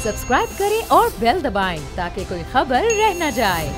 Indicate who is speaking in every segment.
Speaker 1: Subscribe करें और bell दबाएं ताकि कोई खबर रह न जाए।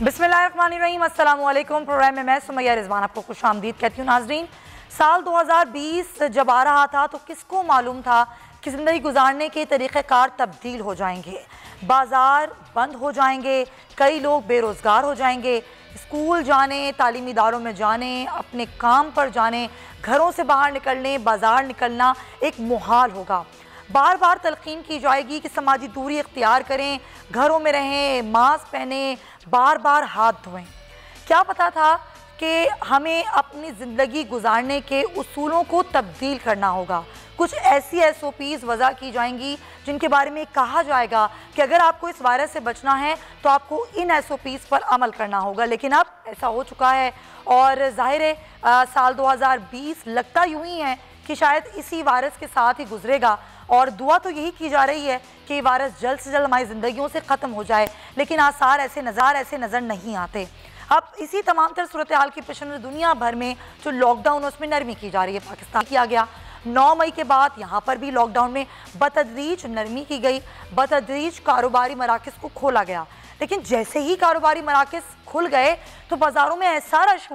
Speaker 2: बिस्मिल्लाहिर्रहमानिर्रहीम, अस्सलामुअलैकुम। प्रोग्राम में मैं सुमैया रिजवान आपको खुशामदीद कहती हूँ। नाजरीन, साल 2020 जब आ रहा था तो किसको मालूम था कि ज़िंदगी गुजारने के तरीक़ेकार तब्दील हो जाएंगे, बाज़ार बंद हो जाएंगे, कई लोग बेरोज़गार हो जाएंगे, स्कूल जाने, तालीमी इदारों में जाने, अपने काम पर जाने, घरों से बाहर निकलने, बाज़ार निकलना एक मुहाल होगा। बार बार तलकीन की जाएगी कि समाजी दूरी इख्तियार करें, घरों में रहें, मास्क पहनें, बार बार हाथ धोएं। क्या पता था कि हमें अपनी ज़िंदगी गुजारने के उसूलों को तब्दील करना होगा। कुछ ऐसी SOPs वज़ा की जाएंगी जिनके बारे में कहा जाएगा कि अगर आपको इस वायरस से बचना है तो आपको इन SOPs पर अमल करना होगा। लेकिन अब ऐसा हो चुका है और ज़ाहिर है साल 2020 लगता यूँ ही है कि शायद इसी वायरस के साथ ही गुजरेगा और दुआ तो यही की जा रही है कि वायरस जल्द से जल्द हमारी ज़िंदगियों से ख़त्म हो जाए। लेकिन आसार ऐसे नज़र नहीं आते। अब इसी तमाम तर सूरत हाल की पेश नज़र दुनिया भर में जो लॉकडाउन उसमें नरमी की जा रही है। पाकिस्तान किया गया 9 मई के बाद यहाँ पर भी लॉकडाउन में बतदरीज नरमी की गई, बतदरीज कारोबारी मराकज़ को खोला गया। लेकिन जैसे ही कारोबारी मराकज़ खुल गए तो बाज़ारों में ऐसा रश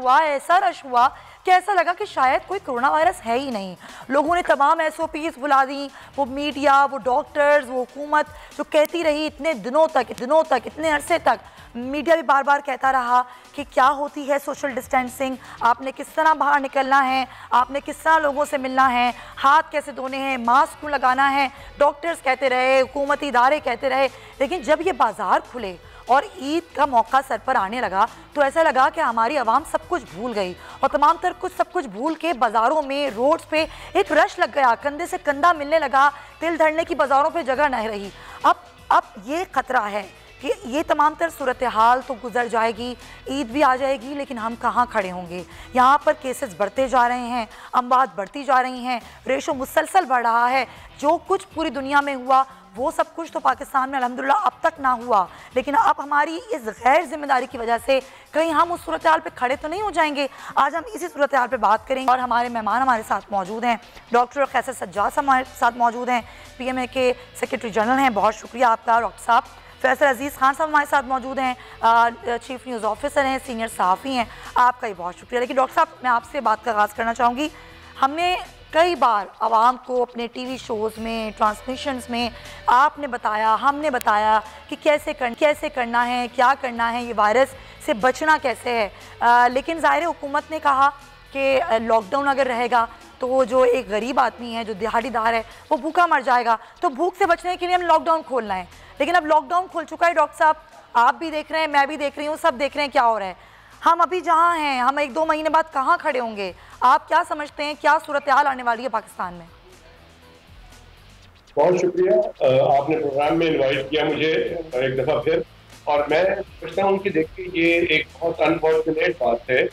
Speaker 2: हुआ कि ऐसा लगा कि शायद कोई कोरोना वायरस है ही नहीं। लोगों ने तमाम SOPs बुला दी, वो मीडिया, वो डॉक्टर्स, वो हुकूमत जो कहती रही इतने दिनों तक, इतने अरसे तक मीडिया भी बार बार कहता रहा कि क्या होती है सोशल डिस्टेंसिंग, आपने किस तरह बाहर निकलना है, आपने किस तरह लोगों से मिलना है, हाथ कैसे धोने हैं, मास्क क्यों लगाना है, डॉक्टर्स कहते रहे, हुकूमती इदारे कहते रहे। लेकिन जब ये बाज़ार खुले और ईद का मौका सर पर आने लगा तो ऐसा लगा कि हमारी आवाम सब कुछ भूल गई और तमाम तर सब कुछ भूल के बाज़ारों में, रोड्स पे एक रश लग गया, कंधे से कंधा मिलने लगा, तिल धरने की बाज़ारों पे जगह नहीं रही। अब ये ख़तरा है कि ये तमाम तर सूरत हाल तो गुजर जाएगी, ईद भी आ जाएगी, लेकिन हम कहाँ खड़े होंगे। यहाँ पर केसेस बढ़ते जा रहे हैं, अमवात बढ़ती जा रही हैं, रेशो मुसलसल बढ़ रहा है। जो कुछ पूरी दुनिया में हुआ वो सब कुछ तो पाकिस्तान में अल्हम्दुलिल्लाह अब तक ना हुआ। लेकिन अब हमारी इस गैर जिम्मेदारी की वजह से कहीं हम उस सूरत हाल पे खड़े तो नहीं हो जाएंगे। आज हम इसी सूरत हाल पे बात करेंगे और हमारे मेहमान हमारे साथ मौजूद हैं। डॉक्टर कैसर सज्जाद हमारे साथ मौजूद हैं, PMA के सेक्रेटरी जनरल हैं, बहुत शुक्रिया आपका डॉक्टर साहब। फैसल अजीज़ खान साहब हमारे साथ मौजूद हैं, चीफ न्यूज़ ऑफिसर हैं, सीनियर सहाफ़ी हैं, आपका ही बहुत शुक्रिया। लेकिन डॉक्टर साहब, मैं आपसे बात का आगाज़ करना चाहूँगी। हमने कई बार आवाम को अपने TV शोज़ में, ट्रांसमिशंस में आपने बताया, हमने बताया कि कैसे करना है, क्या करना है, ये वायरस से बचना कैसे है। लेकिन ज़ाहिर हुकूमत ने कहा कि लॉकडाउन अगर रहेगा तो वो जो एक गरीब आदमी है, जो दिहाड़ीदार है, वो भूखा मर जाएगा। तो भूख से बचने के लिए हम लॉकडाउन खोलना है। लेकिन अब लॉकडाउन खुल चुका है डॉक्टर साहब, आप भी देख रहे हैं, मैं भी देख रही हूँ, सब देख रहे हैं क्या हो रहा है। हम अभी जहाँ हैं, हम 1-2 महीने बाद कहाँ खड़े होंगे? आप क्या समझते हैं, क्या सूरत हाल आने वाली है पाकिस्तान में?
Speaker 3: बहुत शुक्रिया, आपने प्रोग्राम में इनवाइट किया मुझे एक दफ़ा फिर। और मैं समझता हूँ कि देखिए ये एक बहुत अनफॉर्चुनेट बात है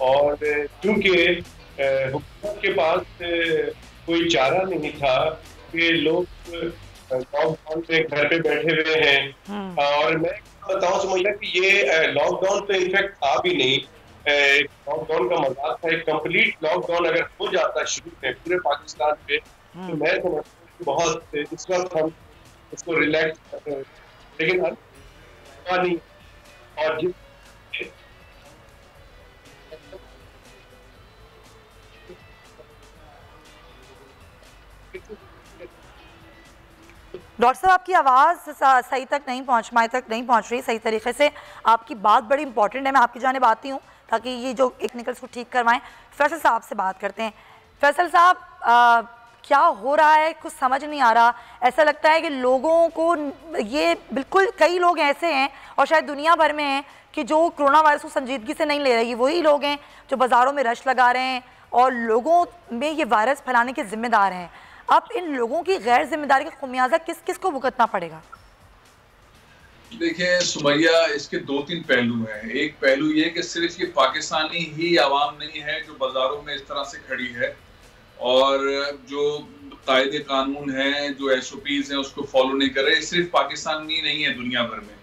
Speaker 3: और क्योंकि हुकूमत के पास कोई चारा नहीं था कि लोग लॉकडाउन में घर पे बैठे हुए हैं। और मैं बताऊं समझना कि ये लॉकडाउन तो इनफैक्ट आ भी नहीं, लॉकडाउन का मजाक था। एक कंप्लीट लॉकडाउन अगर हो जाता शुरू में पूरे पाकिस्तान पे तो मैं समझता हूँ कि बहुत इस वक्त हम उसको रिलैक्स करते हैं। लेकिन नहीं, और जिस
Speaker 2: डॉक्टर साहब, आपकी आवाज़ सही तक नहीं पहुंच रही सही तरीके से। आपकी बात बड़ी इंपॉर्टेंट है, मैं आपकी जानिब आती हूँ ताकि ये जो टेक्निकल्स को ठीक करवाएं। फैसल साहब से बात करते हैं। फैसल साहब, क्या हो रहा है, कुछ समझ नहीं आ रहा। ऐसा लगता है कि लोगों को ये बिल्कुल, कई लोग ऐसे हैं और शायद दुनिया भर में हैं कि जो कोरोना वायरस को संजीदगी से नहीं ले रहे। वही लोग हैं जो बाज़ारों में रश लगा रहे हैं और लोगों में ये वायरस फैलाने के ज़िम्मेदार हैं। अब इन लोगों की गैर जिम्मेदारी का खुमियाजा किस किस को भुगतना पड़ेगा?
Speaker 4: देखिए सुमैया, इसके 2-3 पहलू हैं। एक पहलू ये कि सिर्फ ये पाकिस्तानी ही आवाम नहीं है जो बाजारों में इस तरह से खड़ी है और जो कायदे कानून हैं, जो SOPs हैं उसको फॉलो नहीं कर रहे। सिर्फ पाकिस्तान में ही नहीं है, दुनिया भर में।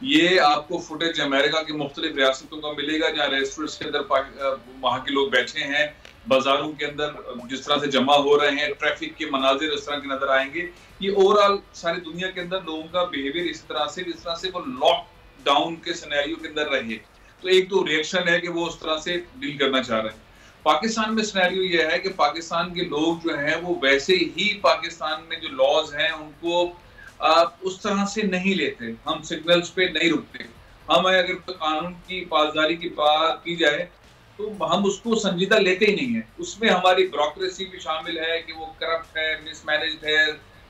Speaker 4: ये आपको फुटेज अमेरिका की मुख्तलिफ रियासतों का मिलेगा, जहाँ रेस्टोरेंट्स के अंदर वहाँ के लोग बैठे हैं, बाजारों के अंदर जिस तरह से जमा हो रहे हैं, ट्रैफिक के मनाजिर इस तरह के नजर आएंगे। ये ओवरऑल सारी दुनिया के अंदर लोगों का बिहेवियर इस तरह से, जिस तरह से वो लॉकडाउन के सिनेरियो के अंदर रहे, तो एक तो रिएक्शन है कि वो उस तरह से डील करना चाह रहे हैं। पाकिस्तान में सिनेरियो ये है कि पाकिस्तान के लोग जो हैं वो वैसे ही पाकिस्तान में जो लॉज हैं उनको उस तरह से नहीं लेते। हम सिग्नल्स पे नहीं रुकते। हम अगर कानून की पासदारी की बात की जाए तो हम उसको संजीदा लेते ही नहीं है। उसमें हमारी ब्यूरोक्रेसी भी शामिल है कि वो करप्ट है, मिसमैनेज्ड है,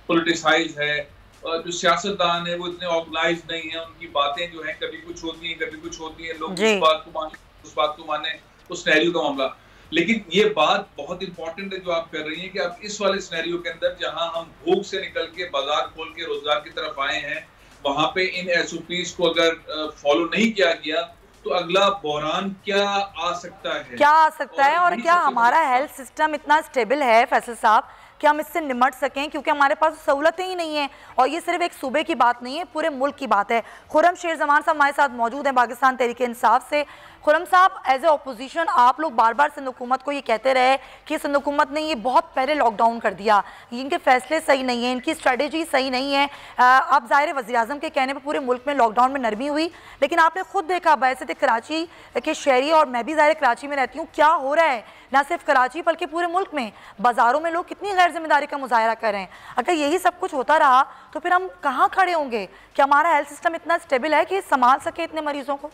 Speaker 4: पॉलिटिसाइज है, और जो सियासतदान है वो इतने ऑर्गेनाइज नहीं है। उनकी बातें जो है कभी कुछ होती हैं, कभी कुछ होती हैं, लोग इस बात को माने, उस बात को माने, उस सिनेरियो का मामला। लेकिन ये बात बहुत इंपॉर्टेंट है जो आप कर रही हैं कि आप इस वाले सिनेरियो के अंदर जहां हम भूख से निकल के बाजार खोल के रोजगार की तरफ आए हैं, वहां पे इन एसओपीज को अगर फॉलो नहीं किया गया तो अगला बहरान क्या आ सकता है,
Speaker 2: क्या आ सकता है। और क्या हमारा हेल्थ सिस्टम इतना स्टेबल है फैसल साहब कि हम इससे निमट सकें, क्योंकि हमारे पास सहूलतें ही नहीं हैं। और ये सिर्फ एक सूबे की बात नहीं है, पूरे मुल्क की बात है। खुर्रम शेर जमान साहब हमारे साथ मौजूद हैं पाकिस्तान तहरीक इंसाफ से। खुर्रम साहब, एज ए अपोजिशन आप लोग बार बार सिंध हुकूमत को ये कहते रहे कि सिंध हुकूमत ने ये बहुत पहले लॉकडाउन कर दिया, इनके फैसले सही नहीं है, इनकी स्ट्रेटेजी सही नहीं है। आप ज़ाहिर वज़ीर आज़म के कहने पर पूरे मुल्क में लॉकडाउन में नरमी हुई, लेकिन आपने खुद देखा बैसे कराची के शहरी, और मैं भी ज़ाहिर कराची में रहती हूँ, क्या हो रहा है ना सिर्फ कराची बल्कि पूरे मुल्क में। बाज़ारों में लोग कितनी गैर जिम्मेदारी का मुजाहरा कर रहे हैं। अगर यही सब कुछ होता रहा तो फिर हम कहाँ खड़े होंगे? क्या हमारा हेल्थ सिस्टम इतना स्टेबल है कि संभाल सके इतने मरीजों को?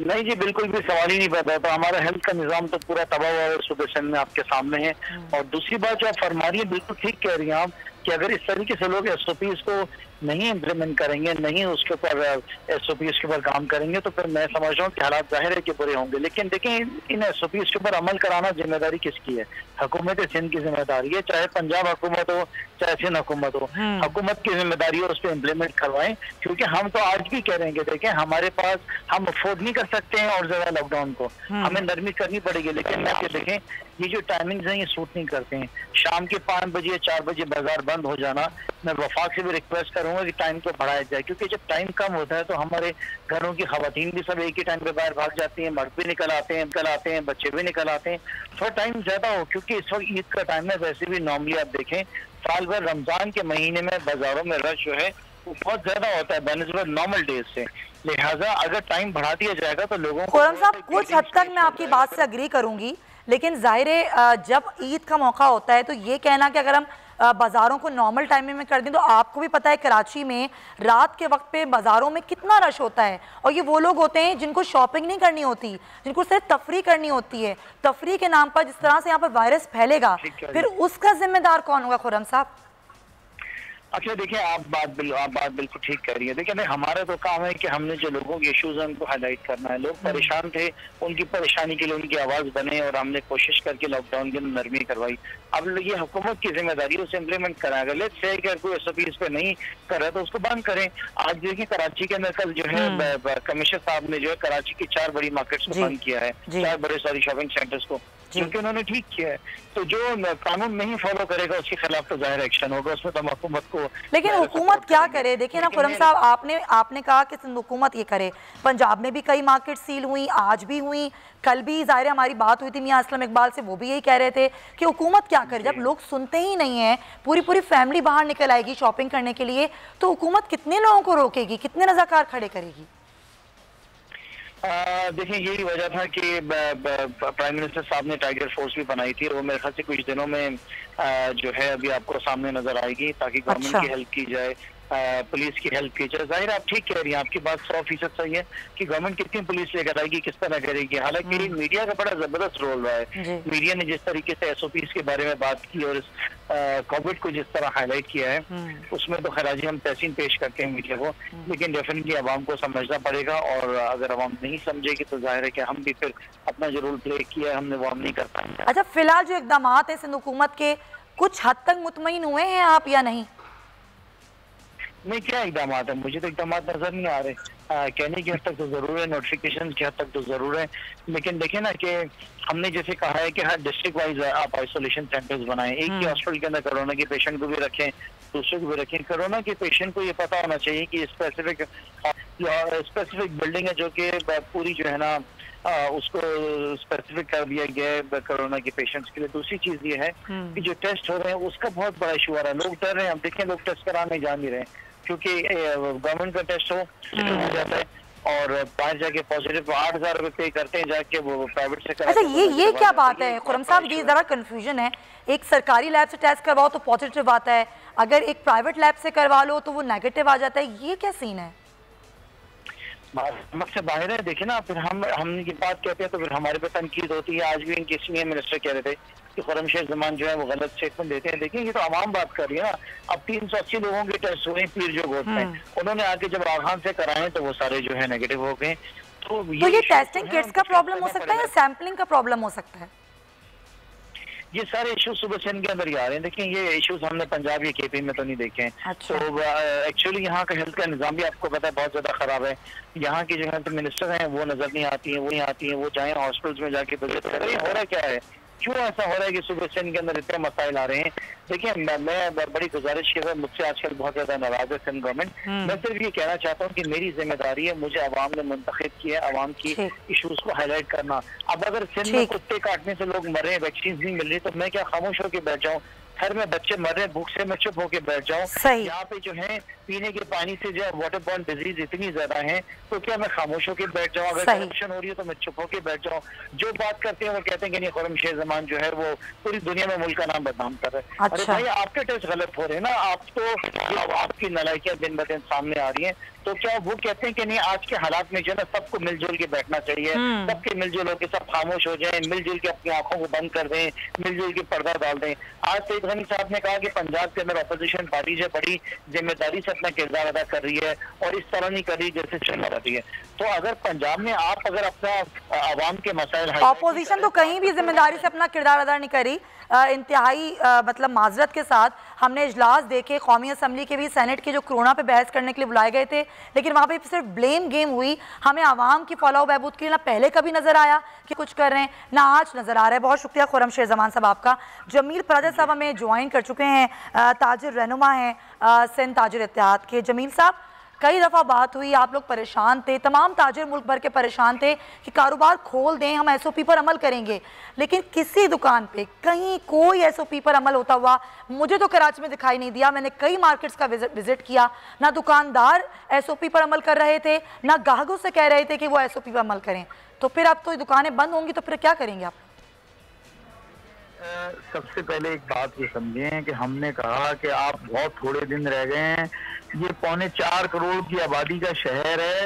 Speaker 5: नहीं जी, बिल्कुल भी सवाल ही नहीं पैदा। तो हमारा हेल्थ का निजाम तो पूरा तबाह हुआ सुबह में आपके सामने है। और दूसरी बात जो आप फरमा रही है, बिल्कुल ठीक कह रही हैं आप कि अगर इस तरीके से लोग एसओपीज को नहीं इम्प्लीमेंट करेंगे, नहीं उसके ऊपर एसओपीज के ऊपर काम करेंगे, तो फिर मैं समझ रहा हूँ कि हालात जाहिर है कि बुरे होंगे। लेकिन देखें, इन एसओपीज के ऊपर अमल कराना जिम्मेदारी किसकी है? हुकूमत सिंध की जिम्मेदारी है, चाहे पंजाब हुकूमत हो चाहे सिंध हुकूमत हो। हुकूमत की जिम्मेदारी है उस पर इम्प्लीमेंट करवाएं, क्योंकि हम तो आज भी कह रहे हैं कि देखें, हमारे पास हम अफोर्ड नहीं कर सकते हैं और ज्यादा लॉकडाउन को, हमें नरमी करनी पड़ेगी। लेकिन मैं देखें, ये जो टाइमिंग्स हैं ये सूट नहीं करते हैं। शाम के 5 बजे 4 बजे बाजार बंद हो जाना, मैं वफाक से भी रिक्वेस्ट करूंगा कि टाइम को बढ़ाया जाए, क्योंकि जब टाइम कम होता है तो हमारे घरों की खवातीन भी सब एक ही टाइम पे बाहर भाग जाती हैं, मर्द भी निकल आते हैं, बच्चे भी निकल आते हैं। थोड़ा टाइम ज्यादा हो, क्योंकि इस वक्त ईद का टाइम है। वैसे भी नॉर्मली आप देखें साल भर रमजान के महीने में बाजारों में रश जो है वो बहुत ज्यादा होता है बनस्बत नॉर्मल डेज से। लिहाजा अगर टाइम बढ़ा दिया जाएगा तो लोगों को।
Speaker 2: खुर्रम साहब, कुछ हद तक मैं आपकी बात से अग्री करूंगी, लेकिन जाहिर है जब ईद का मौका होता है तो ये कहना कि अगर हम बाज़ारों को नॉर्मल टाइमिंग में कर दें, तो आपको भी पता है कराची में रात के वक्त पे बाज़ारों में कितना रश होता है। और ये वो लोग होते हैं जिनको शॉपिंग नहीं करनी होती, जिनको सिर्फ तफरी करनी होती है। तफरी के नाम पर जिस तरह से यहाँ पर वायरस फैलेगा, फिर उसका जिम्मेदार कौन होगा खुर्रम साहब?
Speaker 5: अच्छा देखिए, आप बात बिल्कुल ठीक कह रही है। देखिए, हमारा तो काम है कि हमने जो लोगों के इश्यूज हैं उनको हाईलाइट करना है। लोग परेशान थे, उनकी परेशानी के लिए उनकी आवाज बने और हमने कोशिश करके लॉकडाउन की नरमी करवाई। अब ये हुकूमत की जिम्मेदारी है उसे इम्प्लीमेंट कराएगा। लेट्स से अगर कोई एसओपीज पे नहीं कर रहा तो उसको बंद करें। आज देखिए कराची के अंदर कल जो है कमिश्नर साहब ने जो है कराची की 4 बड़ी मार्केट्स को बंद किया है, 4 बड़े शॉपिंग सेंटर्स को, क्योंकि उन्होंने ठीक किया है। तो जो कानून नहीं फॉलो करेगा उसके खिलाफ तो जाहिर एक्शन होगा, उसमें तो हुकूमत को।
Speaker 2: लेकिन हुकूमत क्या करे? देखिए ना खुर्रम साहब, आपने कहा कि सिंध हुकूमत ये करे। पंजाब में भी कई मार्केट सील हुई, आज भी हुई, कल भी ज़ाहिर हमारी बात हुई थी मियां असलम इकबाल से, वो भी यही कह रहे थे कि हुकूमत क्या करे। जब लोग सुनते ही नहीं है, पूरी फैमिली बाहर निकल आएगी शॉपिंग करने के लिए, तो हुकूमत कितने लोगों को रोकेगी, कितने रज़ाकार खड़े करेगी?
Speaker 5: देखिए, यही वजह था कि प्राइम मिनिस्टर साहब ने टाइगर फोर्स भी बनाई थी, और वो मेरे ख्याल से कुछ दिनों में जो है अभी आपको सामने नजर आएगी, ताकि गवर्नमेंट की हेल्प की जाए, पुलिस की हेल्प की जाए। जाहिर आप ठीक कह रही हैं, आपकी बात 100% सही है कि गवर्नमेंट कितनी पुलिस लेकर आएगी, किस तरह करेगी। हालांकि मीडिया का बड़ा जबरदस्त रोल रहा है। मीडिया ने जिस तरीके से एसओपीज के बारे में बात की और कोविड को जिस तरह हाईलाइट किया है, उसमें तो खैर हम तहसीन पेश करते हैं मीडिया को, लेकिन डेफिनेटली आवाम को समझना पड़ेगा। और अगर आवाम नहीं समझेगी तो जाहिर है कि हम भी फिर अपना जो रोल प्ले किया है हमने वो हम नहीं कर पाएंगे।
Speaker 2: अच्छा, फिलहाल जो इकदाम है सिंध हुकूमत के, कुछ हद तक मुतमईन हुए हैं आप या नहीं?
Speaker 5: नहीं, क्या इकदाम है? मुझे तो इकदाम नजर नहीं आ रहे। कहने की हद तक तो जरूर है, नोटिफिकेशन की हद तक तो जरूर है, लेकिन देखें ना कि हमने जैसे कहा है कि हर डिस्ट्रिक्ट वाइज आप आइसोलेशन सेंटर्स बनाएं। एक ही हॉस्पिटल के अंदर कोरोना के पेशेंट को भी रखें, दूसरे को भी रखें। कोरोना के पेशेंट को ये पता होना चाहिए कि स्पेसिफिक बिल्डिंग है जो कि पूरी जो है ना उसको स्पेसिफिक कर दिया गया है कोरोना के पेशेंट्स के लिए। दूसरी चीज ये है कि जो टेस्ट हो रहे हैं उसका बहुत बड़ा इशू आ रहा है। लोग डर रहे हैं, हम देखें लोग टेस्ट कराने जा नहीं रहे क्योंकि गवर्नमेंट का टेस्ट हो जाता है और बाहर जाके पॉजिटिव 8,000 रुपए पे करते हैं जाके वो प्राइवेट से।
Speaker 2: अच्छा, ये क्या बात है खुरम साहब? ये जरा कंफ्यूजन है। एक सरकारी लैब से टेस्ट करवाओ तो पॉजिटिव आता है, अगर एक प्राइवेट लैब से करवा लो तो वो नेगेटिव आ जाता है, ये क्या सीन है?
Speaker 5: समझ से बाहर है। देखिए ना, फिर हम ये बात कहते हैं तो फिर हमारे पे तनकीद होती है। आज भी इनके सीनियर मिनिस्टर कह रहे थे कि खुर्रमशेर जमान जो है वो गलत स्टेटमेंट देते हैं। देखिए, ये तो आवाम बात कर रही है ना। अब 380 लोगों के टेस्ट हुए पीर जो गोद में, उन्होंने आके जब आगान से कराए तो वो सारे जो है नेगेटिव हो गए। तो
Speaker 2: ये टेस्टिंग किट्स का प्रॉब्लम हो सकता है या सैंपलिंग का प्रॉब्लम हो सकता है?
Speaker 5: ये सारे इश्यूज सुबह से इनके अंदर ही आ रहे हैं। देखिए, ये इश्यूज हमने पंजाब या केपी में तो नहीं देखे हैं।
Speaker 2: अच्छा।
Speaker 5: तो एक्चुअली यहाँ का हेल्थ का निज़ाम भी आपको पता है बहुत ज्यादा खराब है। यहाँ की जो हेल्थ मिनिस्टर हैं वो नजर नहीं आती हैं, वो नहीं आती हैं, वो जाए हॉस्पिटल्स में जाके विजिट करें। हो रहा क्या है, क्यों ऐसा हो रहा है कि सुबह से इनके अंदर इतने मसाइल आ रहे हैं? देखिए, मैं बड़ी गुजारिश की है, मुझसे आजकल बहुत ज्यादा नाराज है सिंध गवर्नमेंट। मैं सिर्फ ये कहना चाहता हूँ कि मेरी जिम्मेदारी है, मुझे आवाम ने मुंतखब किया है आवाम की इशूज को हाईलाइट करना। अब अगर सिंध में कुत्ते काटने से लोग मर रहे हैं, वैक्सीन नहीं मिल रही, तो मैं क्या खामोश होकर बैठ जाऊँ? घर में बच्चे मर रहे हैं भूख से, मैं चुप होके बैठ जाऊं? यहाँ पे जो है पीने के पानी से जो वाटर बॉर्न डिजीज इतनी ज्यादा है, तो क्या मैं खामोश होके बैठ जाऊं? अगर करप्शन हो रही है तो मैं चुप होके बैठ जाऊं? जो बात करते हैं वो कहते हैं कि नहीं, खुर्रमशेर जमान जो है वो पूरी दुनिया में मुल्क का नाम बदनाम कर रहे हैं। अरे भाई, आपके टेस्ट गलत हो रहे हैं ना। आप तो आपकी नालायकियां दिन ब दिन सामने आ रही है। तो क्या वो कहते हैं कि नहीं, आज के हालात में जो है ना सबको मिलजुल के बैठना चाहिए, सबके मिलजुल होकर सब खामोश हो जाएं, मिलजुल के अपनी आंखों को बंद कर दें, मिलजुल के पर्दा डाल दें। आज सईद गनी साहब ने कहा कि पंजाब के अंदर अपोजिशन पार्टी जो बड़ी जिम्मेदारी से अपना किरदार अदा कर रही है और इस तरह नहीं कर रही जैसे चल रही है। तो अगर पंजाब में आप अगर अपना आवाम के मसाइल,
Speaker 2: अपोजिशन तो कहीं भी जिम्मेदारी से अपना किरदार अदा नहीं करी। इंतहाई मतलब माजरत के साथ हमने इजलास देखे, कौमी असम्बली के भी, सेनेट के जो कोरोना पे बहस करने के लिए बुलाए गए थे, लेकिन वहाँ पे सिर्फ ब्लेम गेम हुई। हमें आवाम की फलाह बहबूद के लिए ना पहले कभी नजर आया कि कुछ कर रहे हैं, ना आज नजर आ रहा है। बहुत शुक्रिया खुर्रमशेर जमान साहब आपका। जमील फराजा साहब हमें ज्वाइन कर चुके हैं, ताजिर रहनुमा हैं सिंध ताजिर इत्तेहाद के। जमील साहब, कई दफ़ा बात हुई, आप लोग परेशान थे, तमाम ताजिर मुल्क भर के परेशान थे कि कारोबार खोल दें, हम SOP पर अमल करेंगे, लेकिन किसी दुकान पे कहीं कोई SOP पर अमल होता हुआ मुझे तो कराची में दिखाई नहीं दिया। मैंने कई मार्केट्स का विजिट किया, ना दुकानदार SOP पर अमल कर रहे थे, ना ग्राहकों से कह रहे थे कि वो SOP पर अमल करें। तो फिर अब तो दुकानें बंद होंगी, तो फिर क्या करेंगे आप?
Speaker 5: सबसे पहले एक बात ये समझें कि हमने कहा कि आप बहुत थोड़े दिन रह गए हैं। ये 4.25 करोड़ की आबादी का शहर है।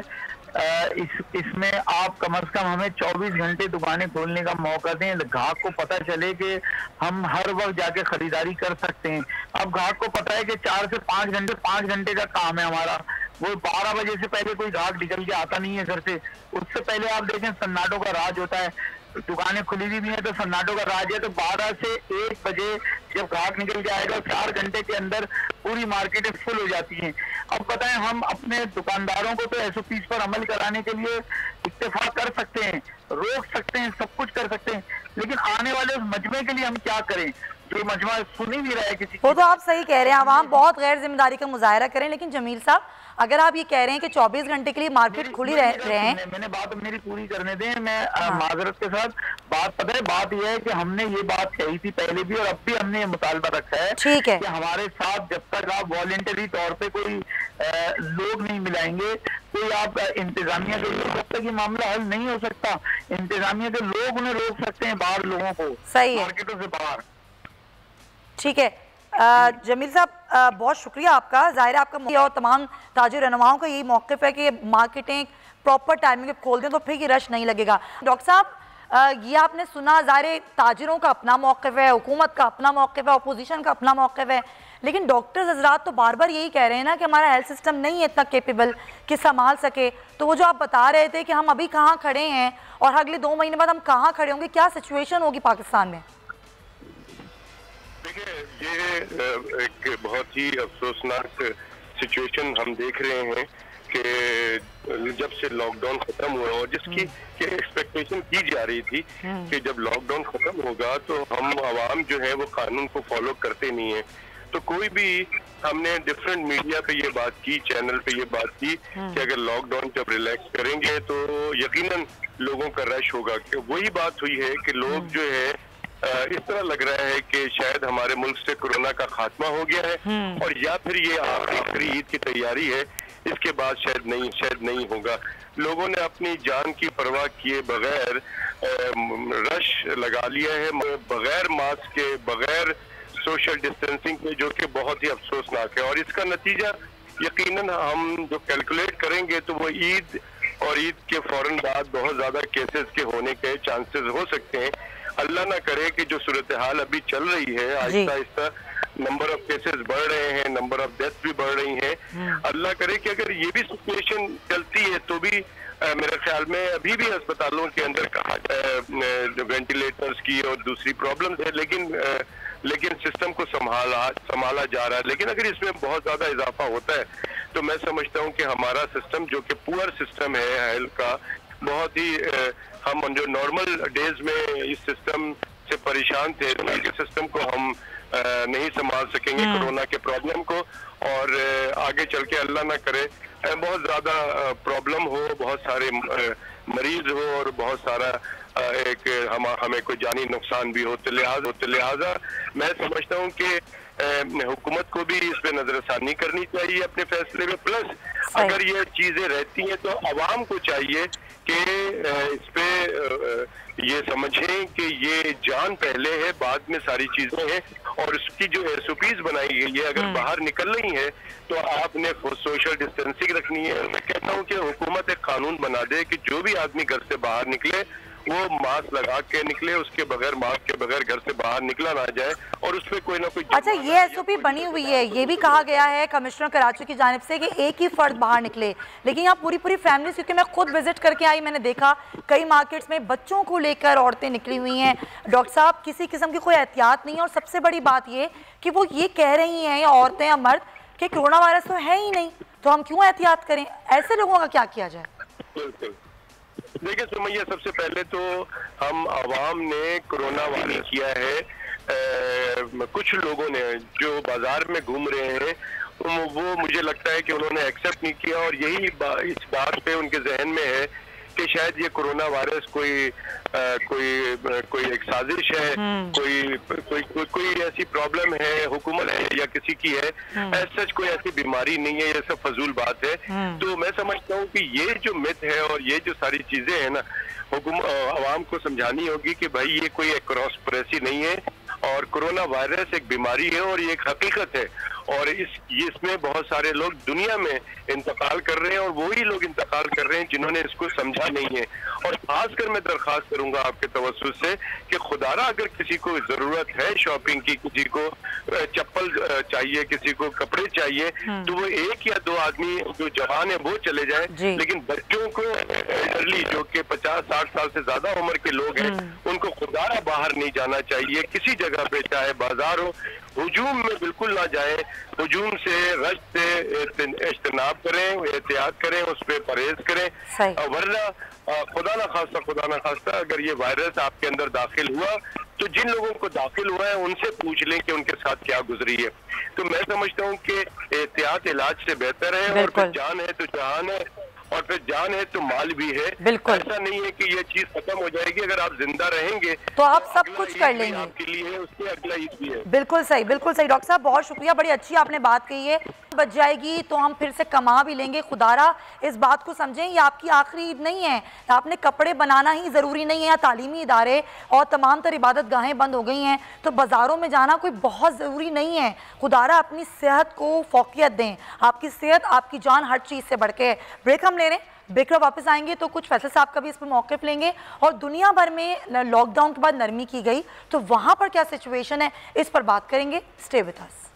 Speaker 5: इसमें आप कम से कम हमें 24 घंटे दुकानें खोलने का मौका दें। ग्राहक को पता चले कि हम हर वक्त जाके खरीदारी कर सकते हैं। अब ग्राहक को पता है कि 4 से 5 घंटे का काम है हमारा। वो 12 बजे से पहले कोई ग्राहक निकल के आता नहीं है घर से। उससे पहले आप देखें सन्नाटों का राज होता है, दुकानें खुली हुई भी है तो सन्नाटों का राज है। तो 12 से 1 बजे जब ग्राहक निकल के आएगा 4 घंटे के अंदर पूरी मार्केटें फुल हो जाती हैं। अब पता है, हम अपने दुकानदारों को तो SOPs पर अमल कराने के लिए इत्तेफाक कर सकते हैं, रोक सकते हैं, सब कुछ कर सकते हैं, लेकिन आने वाले उस मजमे के लिए हम क्या करें जो मजमा सुन ही नहीं रहा है किसी।
Speaker 2: वो तो आप सही कह रहे हैं, आवाम बहुत गैर जिम्मेदारी का मुजाहरा करें, लेकिन जमील साहब अगर आप ये कह रहे हैं कि 24 घंटे के लिए मार्केट खुली रहे हैं,
Speaker 5: मैंने बात मेरी पूरी करने दें। मैं माजरत के साथ बात, पता है बात यह है कि हमने ये बात कही थी पहले भी और अब भी हमने ये मुतालबा रखा है, ठीक है, कि हमारे साथ जब तक आप वॉलंटरी तौर पे कोई लोग नहीं मिलाएंगे, कोई आप इंतजामिया के लिए, जब तक ये मामला हल नहीं हो सकता, इंतजामिया के लोग उन्हें रोक सकते हैं बाहर लोगों को, सही है, मार्केटों से बाहर।
Speaker 2: ठीक है जमील साहब, बहुत शुक्रिया आपका। ज़ाहिर है आपका और तमाम ताजिर रहनुमाओं का यही मौक़िफ़ है कि मार्केटें प्रॉपर टाइमिंग पे खोल दें तो फिर ये रश नहीं लगेगा। डॉक्टर साहब, ये आपने सुना, ज़ाहिर ताजिरों का अपना मौक़िफ़ है, हुकूमत का अपना मौक़िफ़ है, अपोजिशन का अपना मौक़िफ़ है, लेकिन डॉक्टर्स हज़रात तो बार बार यही कह रहे हैं ना कि हमारा हेल्थ सिस्टम नहीं है इतना केपेबल कि संभाल सके। तो वो जो आप बता रहे थे कि हम अभी कहाँ खड़े हैं और अगले 2 महीने बाद हम कहाँ खड़े होंगे, क्या सिचुएशन होगी पाकिस्तान में?
Speaker 3: देखिए, ये एक बहुत ही अफसोसनाक सिचुएशन हम देख रहे हैं कि जब से लॉकडाउन खत्म हुआ और जिसकी एक्सपेक्टेशन की जा रही थी कि जब लॉकडाउन खत्म होगा तो हम आवाम जो है वो कानून को फॉलो करते नहीं है, तो कोई भी हमने डिफरेंट मीडिया पे ये बात की, चैनल पे ये बात की कि अगर लॉकडाउन जब रिलैक्स करेंगे तो यकीनन लोगों का रश होगा। कि वही बात हुई है कि लोग जो है इस तरह लग रहा है कि शायद हमारे मुल्क से कोरोना का खात्मा हो गया है और या फिर ये आखिरी ईद की तैयारी है, इसके बाद शायद नहीं होगा। लोगों ने अपनी जान की परवाह किए बगैर रश लगा लिया है, बगैर मास्क के, बगैर सोशल डिस्टेंसिंग के, जो कि बहुत ही अफसोसनाक है। और इसका नतीजा यकीनन हम जो कैलकुलेट करेंगे तो वो ईद और ईद के फौरन बाद बहुत ज्यादा केसेस के होने के चांसेस हो सकते हैं। अल्लाह ना करे कि जो सूरत हाल अभी चल रही है, Aahista Aahista number of cases बढ़ रहे हैं, नंबर ऑफ डेथ भी बढ़ रही हैं। अल्लाह करे कि अगर ये भी सिचुएशन चलती है तो भी मेरे ख्याल में अभी भी अस्पतालों के अंदर कहा जाए वेंटिलेटर्स की और दूसरी प्रॉब्लम्स है, लेकिन सिस्टम को संभाला जा रहा है। लेकिन अगर इसमें बहुत ज्यादा इजाफा होता है तो मैं समझता हूँ कि हमारा सिस्टम जो कि पुअर सिस्टम है हेल्थ का, बहुत ही हम जो नॉर्मल डेज में इस सिस्टम से परेशान थे, तो इस सिस्टम को हम नहीं संभाल सकेंगे कोरोना के प्रॉब्लम को, और आगे चल के अल्लाह ना करे बहुत ज्यादा प्रॉब्लम हो, बहुत सारे मरीज हो और बहुत सारा हमें कोई जानी नुकसान भी हो। तो लिहाजा मैं समझता हूँ कि हुकूमत को भी इस पे नजरसानी करनी चाहिए अपने फैसले में। प्लस अगर ये चीजें रहती हैं तो अवाम को चाहिए कि इस पे ये समझें कि ये जान पहले है, बाद में सारी चीजें हैं, और उसकी जो SOPs बनाई गई है, अगर बाहर निकल रही है तो आपने सोशल डिस्टेंसिंग रखनी है। मैं कहता हूँ कि हुकूमत एक कानून बना दे कि जो भी आदमी घर से बाहर निकले वो मास्क लगा के निकले, उसके बगैर मास्क के बगैर घर से बाहर निकला ना जाए, और उसमें कोई ना कोई। अच्छा,
Speaker 2: ये SOP बनी हुई है, ये भी कहा गया है कमिश्नर कराची की जानिब से कि एक ही फर्द बाहर निकले, लेकिन यहाँ पूरी फैमिली, क्योंकि मैं खुद विजिट करके आई, मैंने देखा कई मार्केट्स में बच्चों को लेकर औरतें निकली हुई हैं। डॉक्टर साहब, किसी किस्म की कोई एहतियात नहीं है, और सबसे बड़ी बात ये कि वो ये कह रही हैं औरतें या मर्द कि कोरोना वायरस तो है ही नहीं, तो हम क्यों एहतियात करें? ऐसे लोगों का क्या किया जाए?
Speaker 3: देखिए सुमैया, सबसे पहले तो हम आवाम ने कोरोना वायरस किया है, कुछ लोगों ने जो बाजार में घूम रहे हैं वो मुझे लगता है कि उन्होंने एक्सेप्ट नहीं किया, और यही इस बात पे उनके जहन में है कि शायद ये कोरोना वायरस कोई एक साजिश है, कोई ऐसी प्रॉब्लम है, हुकूमत है या किसी की है, सच कोई ऐसी बीमारी नहीं है, ये सब फजूल बात है। तो मैं समझता हूँ कि ये जो मिथ है और ये जो सारी चीजें हैं ना, आवाम को समझानी होगी कि भाई ये कोई कॉन्स्पिरेसी नहीं है, और कोरोना वायरस एक बीमारी है और ये एक हकीकत है, और इसमें बहुत सारे लोग दुनिया में इंतकाल कर रहे हैं, और वही लोग इंतकाल कर रहे हैं जिन्होंने इसको समझा नहीं है। और खासकर मैं दरख्वास्त करूंगा आपके तवज्जुह से कि खुदारा अगर किसी को जरूरत है शॉपिंग की, किसी को चप्पल चाहिए, किसी को कपड़े चाहिए, तो वो एक या दो आदमी जो जवान है वो चले जाए, लेकिन बच्चों को अर्ली जो कि 50-60 साल से ज्यादा उम्र के लोग हैं उनको खुदारा बाहर नहीं जाना चाहिए किसी जगह पे, चाहे बाजार हो। हुजूम में बिल्कुल ना जाए, हुजूम से रश से इज्तनाब करें, एहतियात करें, उस पर परहेज करें, वरना खुदा ना खास्ता अगर ये वायरस आपके अंदर दाखिल हुआ तो जिन लोगों को दाखिल हुआ है उनसे पूछ लें कि उनके साथ क्या गुजरी है। तो मैं समझता हूँ कि एहतियात इलाज से बेहतर है, और फिर जान है तो जहान है, और फिर जान है तो माल भी है। ऐसा नहीं है कि ये चीज खत्म हो जाएगी, अगर आप जिंदा रहेंगे
Speaker 2: तो आप सब कुछ कर लेंगे,
Speaker 3: आपके लिए है, उसके अगला ईद भी है।
Speaker 2: बिल्कुल सही, बिल्कुल सही। डॉक्टर साहब बहुत शुक्रिया, बड़ी अच्छी आपने बात कही है। बच जाएगी तो हम फिर से कमा भी लेंगे, खुदारा इस बात को समझें, ये आपकी आखिरी ईद नहीं है। आपने कपड़े बनाना ही ज़रूरी नहीं है, तालीमी इदारे और तमाम तर इबादत गाहें बंद हो गई हैं, तो बाज़ारों में जाना कोई बहुत ज़रूरी नहीं है। खुदारा अपनी सेहत को फोकियत दें, आपकी सेहत आपकी जान हर चीज़ से बढ़ के। ब्रेक हम ले रहे हैं, ब्रेक वापस आएंगे तो कुछ फैसल साहब का भी इस पर मौक़िफ़ लेंगे, और दुनिया भर में लॉकडाउन के बाद नरमी की गई तो वहाँ पर क्या सिचुएशन है इस पर बात करेंगे। Stay with us.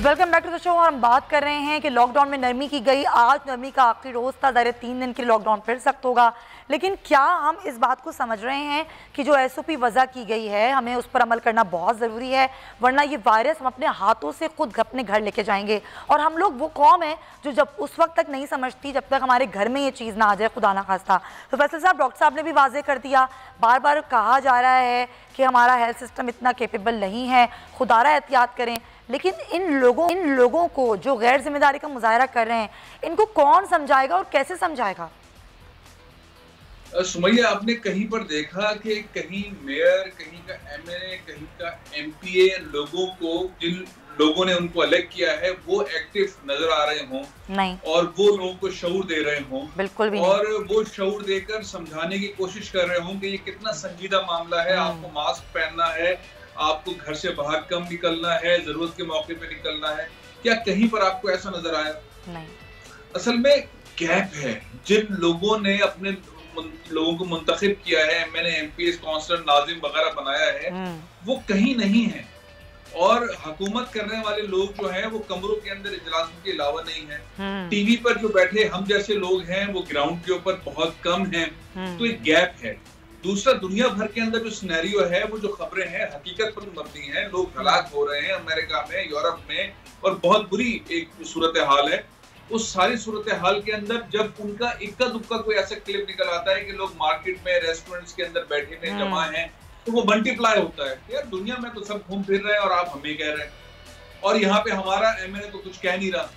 Speaker 2: Welcome back to the show. और हम बात कर रहे हैं कि लॉकडाउन में नरमी की गई। आज नरमी का आखिरी रोज़ था, ज़ाहिर 3 दिन के लॉकडाउन फिर सख्त होगा, लेकिन क्या हम इस बात को समझ रहे हैं कि जो SOP वज़ा की गई है हमें उस पर अमल करना बहुत ज़रूरी है, वरना ये वायरस हम अपने हाथों से खुद अपने घर लेके जाएंगे। और हम लोग वो कौम है जो जब उस वक्त तक नहीं समझती जब तक हमारे घर में ये चीज़ ना आ जाए, खुदा ना खास्ता। तो फैसल साहब, डॉक्टर साहब ने भी वाज़ेह कर दिया, बार बार कहा जा रहा है कि हमारा हेल्थ सिस्टम इतना कैपेबल नहीं है, खुदारा एहतियात करें। लेकिन इन लोगों को जो गैर जिम्मेदारी का मुजाहरा कर रहे हैं, इनको कौन समझाएगा और कैसे समझाएगा?
Speaker 4: सुमैया, आपने कहीं पर देखा कि कहीं मेयर, कहीं का MLA, कहीं का MPA लोगों को, जिन लोगों ने उनको अलग किया है वो एक्टिव नजर आ रहे हों?
Speaker 2: नहीं। और
Speaker 4: वो लोगों को शऊर दे रहे हों?
Speaker 2: बिल्कुल भी
Speaker 4: और वो शऊर देकर समझाने की कोशिश कर रहे हों कि ये कितना संजीदा मामला है, आपको मास्क पहनना है, आपको घर से बाहर कम निकलना है, जरूरत के मौके पे निकलना है। क्या कहीं पर आपको ऐसा नजर आया?
Speaker 2: नहीं।
Speaker 4: असल में गैप है। जिन लोगों ने अपने लोगों को मुंतखब किया है, MLA, MPs, काउंसलर, नाजिम वगैरह बनाया है, वो कहीं नहीं है। और हुकूमत करने वाले लोग जो हैं वो कमरों के अंदर इजलासों के अलावा नहीं है। टीवी पर जो बैठे हम जैसे लोग हैं वो ग्राउंड के ऊपर बहुत कम हैं। तो एक गैप है। दूसरा, दुनिया भर के अंदर जो सिनेरियो है, वो जो खबरें हैं हकीकत पर मबनी हैं। लोग हलाक हो रहे हैं अमेरिका में, यूरोप में, और बहुत बुरी एक सूरत हाल है। उस सारी सूरत हाल के अंदर जब उनका इक्का दुक्का कोई ऐसा क्लिप निकल आता है कि लोग मार्केट में, रेस्टोरेंट्स के अंदर बैठे में जमा हैं, तो वो मल्टीप्लाई होता है। यार, दुनिया में तो सब घूम फिर रहे हैं और आप हमें कह रहे हैं, और यहाँ पे हमारा MLA तो कुछ कह नहीं रहा,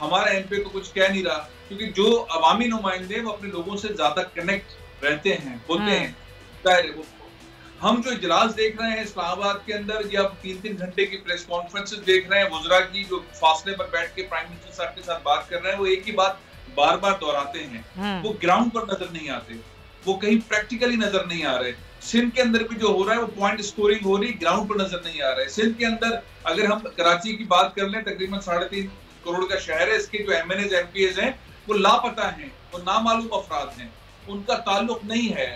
Speaker 4: हमारा MP तो कुछ कह नहीं रहा, क्योंकि जो अवामी नुमाइंदे वो अपने लोगों से ज्यादा कनेक्ट रहते हैं, होते हैं। हम जो इजलास देख रहे हैं इस्लामाबाद के अंदर, या 3-3 घंटे की प्रेस कॉन्फ्रेंसेस देख रहे हैं, वज़रा की जो फासले पर बैठ के प्राइम मिनिस्टर साहब के साथ बात कर रहे हैं, वो एक ही बात बार बार दोहराते हैं। वो ग्राउंड पर नजर नहीं आते, वो कहीं प्रैक्टिकली नजर नहीं आ रहे। सिंध के अंदर भी जो हो रहा है वो पॉइंट स्कोरिंग हो रही, ग्राउंड पर नजर नहीं आ रहा है। सिंध के अंदर अगर हम कराची की बात कर लें, तकरीबन 3.5 करोड़ का शहर है, इसके जो MLAs, MPs हैं वो लापता हैं, वो नामालूम अफराद हैं, उनका ताल्लुक नहीं है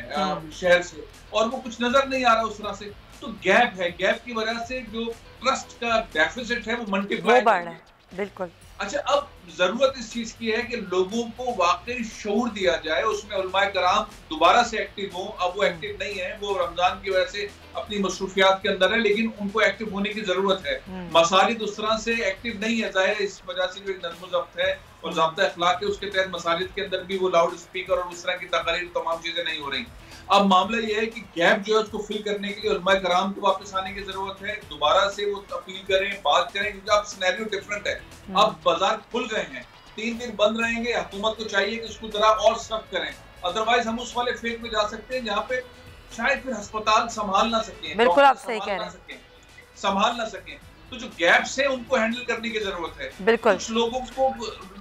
Speaker 4: शहर से, और वो कुछ नजर नहीं आ रहा उस तरह से। तो गैप है। गैप की वजह से जो ट्रस्ट का डेफिसिट है वो मल्टीप्लाई बढ़ रहा है।
Speaker 2: बिल्कुल।
Speaker 4: अच्छा, अब जरूरत इस चीज की है कि लोगों को वाकई शऊर दिया जाए, उसमें उलमाए कराम दोबारा से एक्टिव हों। अब वो एक्टिव नहीं है, वो रमजान की वजह से अपनी मसरूफियात के अंदर है, लेकिन उनको एक्टिव होने की जरूरत है। मसाजिद उस तरह से एक्टिव नहीं है, जाहिर है इस वजह से जो एक नज़्म-ओ-ज़ब्त है और ज़ाब्ता अखलाक है, उसके तहत मसाजिद के अंदर भी वो लाउड स्पीकर और उस तरह की तकरीर, तमाम चीजें नहीं हो रही। अब मामला ये है कि गैप जो है उसको फिल करने के लिए उलमाए कराम को वापस आने की जरूरत है, दोबारा से वो अपील करें, बात करें, क्योंकि अब सिनेरियो डिफरेंट है। अब बाजार खुल गए हैं, 3 दिन बंद रहेंगे, हुकूमत को चाहिए कि उसको जरा और सख्त करें, अदरवाइज हम उस वाले फेज में जा सकते हैं जहाँ पे शायद फिर अस्पताल संभाल ना सकें।
Speaker 2: बिल्कुल, आप सही कह रहे हैं,
Speaker 4: संभाल ना सकें। तो जो गैप्स है उनको हैंडल करने की जरूरत है।
Speaker 2: बिल्कुल।
Speaker 4: कुछ लोगों को,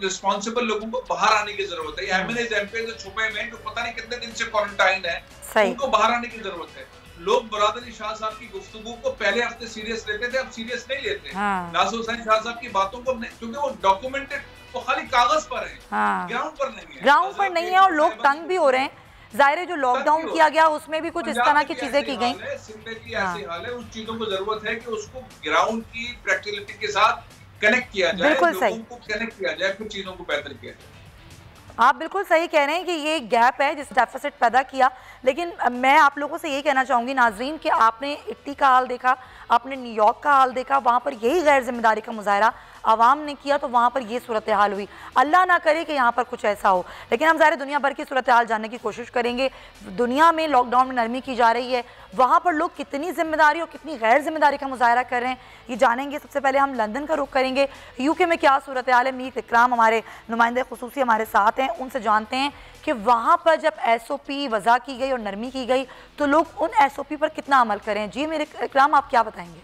Speaker 4: रिस्पॉन्सिबल लोगों को बाहर आने की जरूरत है। MLAs, MPs जो छुपे में, जो पता नहीं कितने दिन से क्वारंटाइन है, उनको बाहर आने की जरूरत है। लोग बरादरी शाह साहब की गुफ्तगू को पहले हफ्ते सीरियस लेते थे, अब सीरियस नहीं लेते। नासिर हुसैन शाह साहब की बातों को, क्योंकि वो डॉक्यूमेंटेड, वो खाली कागज पर है, ग्राउंड पर नहीं है।
Speaker 2: ग्राउंड पर नहीं है और लोग तंग भी हो रहे हैं। जाहिर है जो लॉकडाउन किया गया उसमें भी कुछ इस तरह की चीजें की गई।
Speaker 4: सिंध की ऐसी हाल है, उन चीजों को जरूरत है कि उसको ग्राउंड की प्रैक्टिकलिटी के साथ कनेक्ट किया जाए, लोगों को कनेक्ट किया जाए, फिर चीजों को बेहतर किया जाए।
Speaker 2: आप बिल्कुल सही कह रहे हैं कि ये गैप है जिस डेफिसिट पैदा किया। लेकिन मैं आप लोगों से यही कहना चाहूँगी नाजरीन कि आपने इटली का हाल देखा, आपने न्यूयॉर्क का हाल देखा, वहाँ पर यही गैर जिम्मेदारी का मुजाहरा आवाम ने किया तो वहाँ पर ये सूरत हाल हुई। अल्लाह ना करे कि यहाँ पर कुछ ऐसा हो, लेकिन हम ज़ाहिर दुनिया भर की सूरत हाल जानने की कोशिश करेंगे। दुनिया में लॉकडाउन में नरमी की जा रही है, वहाँ पर लोग कितनी जिम्मेदारी और कितनी गैर जिम्मेदारी का मुजाहरा कर रहे हैं ये जानेंगे। सबसे पहले हम लंदन का रुख करेंगे। UK में क्या सूरत हाल है, मीर इकराम हमारे नुमाइंदे खुसूसी हमारे साथ हैं, उनसे जानते हैं कि वहाँ पर जब SOP वज़ा की गई और नरमी की गई तो लोग उन SOP पर कितना अमल करें। जी मेरे इकराम, आप क्या बताएंगे?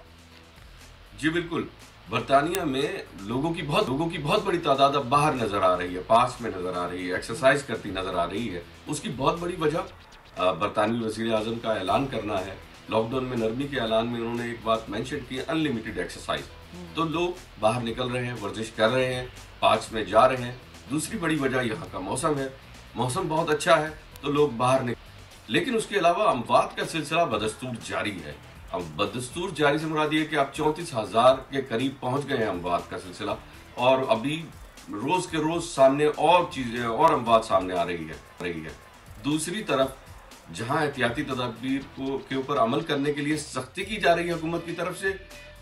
Speaker 6: जी बिल्कुल, बरतानिया में लोगों की बहुत बड़ी तादाद अब बाहर नजर आ रही है, पास में नजर आ रही है, एक्सरसाइज करती नजर आ रही है। उसकी बहुत बड़ी वजह बरतानवी वज़ीर आज़म का ऐलान करना है। लॉकडाउन में नरमी के ऐलान में उन्होंने एक बात मेंशन की है, अनलिमिटेड एक्सरसाइज। तो लोग बाहर निकल रहे हैं, वर्जिश कर रहे हैं, पार्क्स में जा रहे हैं। दूसरी बड़ी वजह यहाँ का मौसम है, मौसम बहुत अच्छा है तो लोग बाहर निकल। लेकिन उसके अलावा अमवात का सिलसिला बदस्तूर जारी है। अब बदस्तूर जारी से मुराद ये कि अब 34,000 के करीब पहुंच गए हैं अमवात का सिलसिला, और अभी रोज के रोज सामने और चीजें और अमवात सामने आ रही है। दूसरी तरफ जहां एहतियाती तदाबीर के ऊपर अमल करने के लिए सख्ती की जा रही है हुकूमत की तरफ से,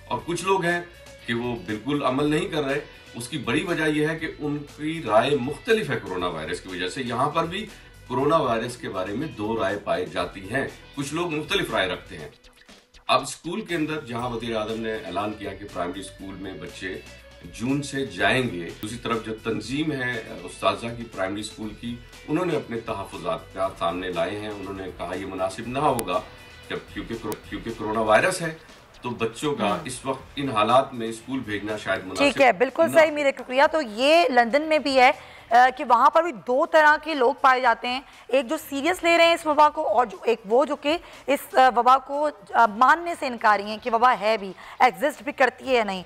Speaker 6: और कुछ लोग हैं कि वो बिल्कुल अमल नहीं कर रहे, उसकी बड़ी वजह यह है कि उनकी राय मुख्तलिफ है कोरोना वायरस की वजह से। यहाँ पर भी कोरोना वायरस के बारे में दो राय पाई जाती हैं, कुछ लोग मुख्तलिफ राय रखते हैं। अब स्कूल के अंदर जहां वज़ीर आज़म ने ऐलान किया कि प्राइमरी स्कूल में बच्चे जून से जाएंगे, दूसरी तरफ जो तंजीम है उस्ताज़ा की प्राइमरी स्कूल की, उन्होंने अपने तहफ़्फ़ुज़ात सामने लाए हैं। उन्होंने कहा ये मुनासिब ना होगा क्योंकि कोरोना वायरस है, तो बच्चों का इस वक्त इन हालात में स्कूल भेजना शायद मुनासिब। ठीक
Speaker 2: है, बिल्कुल सही मेरे शुक्रिया। तो ये लंदन में भी है कि वहाँ पर भी दो तरह के लोग पाए जाते हैं, एक जो सीरियस ले रहे हैं इस वबा को, और जो एक वो जो कि इस वबा को मानने से इनकारी हैं कि वबा है भी, एग्जिस्ट भी करती है या नहीं।